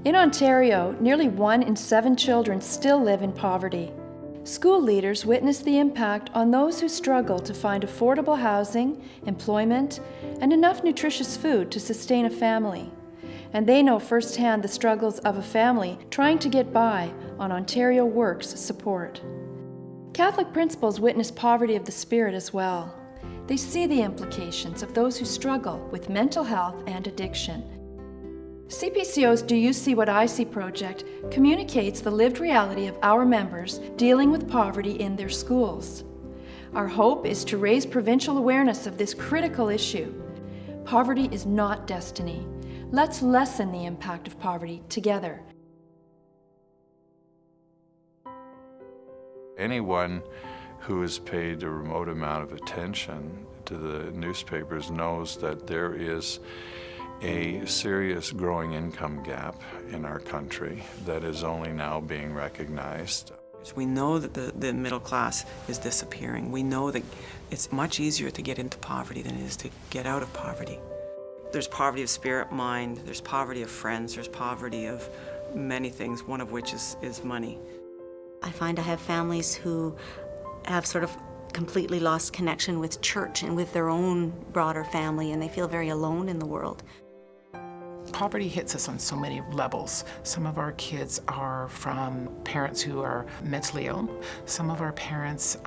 In Ontario, nearly 1 in 7 children still live in poverty. School leaders witness the impact on those who struggle to find affordable housing, employment, and enough nutritious food to sustain a family. And they know firsthand the struggles of a family trying to get by on Ontario Works support. Catholic principals witness poverty of the spirit as well. They see the implications of those who struggle with mental health and addiction. CPCO's Do You See What I See project communicates the lived reality of our members dealing with poverty in their schools. Our hope is to raise provincial awareness of this critical issue. Poverty is not destiny. Let's lessen the impact of poverty together. Anyone who has paid a remote amount of attention to the newspapers knows that there is a serious growing income gap in our country that is only now being recognized. We know that the middle class is disappearing. We know that it's much easier to get into poverty than it is to get out of poverty. There's poverty of spirit, mind, there's poverty of friends, there's poverty of many things, one of which is money. I find I have families who have sort of completely lost connection with church and with their own broader family, and they feel very alone in the world. Poverty hits us on so many levels. Some of our kids are from parents who are mentally ill. Some of our parents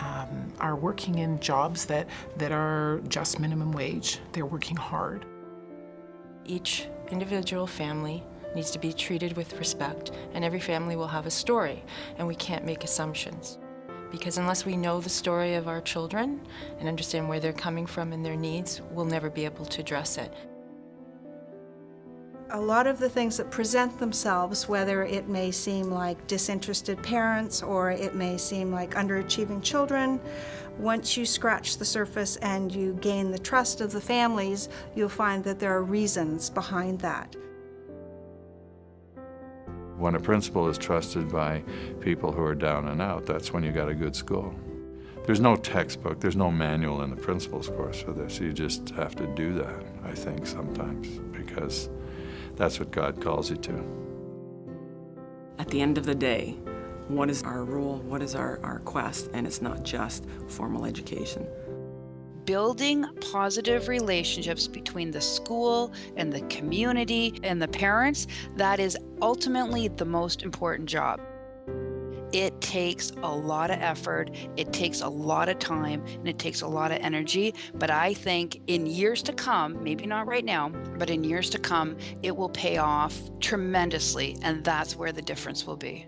are working in jobs that are just minimum wage. They're working hard. Each individual family needs to be treated with respect, and every family will have a story, and we can't make assumptions. Because unless we know the story of our children and understand where they're coming from and their needs, we'll never be able to address it. A lot of the things that present themselves, whether it may seem like disinterested parents or it may seem like underachieving children, once you scratch the surface and you gain the trust of the families, you'll find that there are reasons behind that. When a principal is trusted by people who are down and out, that's when you got a good school. There's no textbook, there's no manual in the principal's course for this. You just have to do that, I think, sometimes, because that's what God calls you to. At the end of the day, what is our rule? What is our quest? And it's not just formal education. Building positive relationships between the school and the community and the parents, that is ultimately the most important job. It takes a lot of effort, it takes a lot of time, and it takes a lot of energy. But I think in years to come, maybe not right now, but in years to come, it will pay off tremendously, and that's where the difference will be.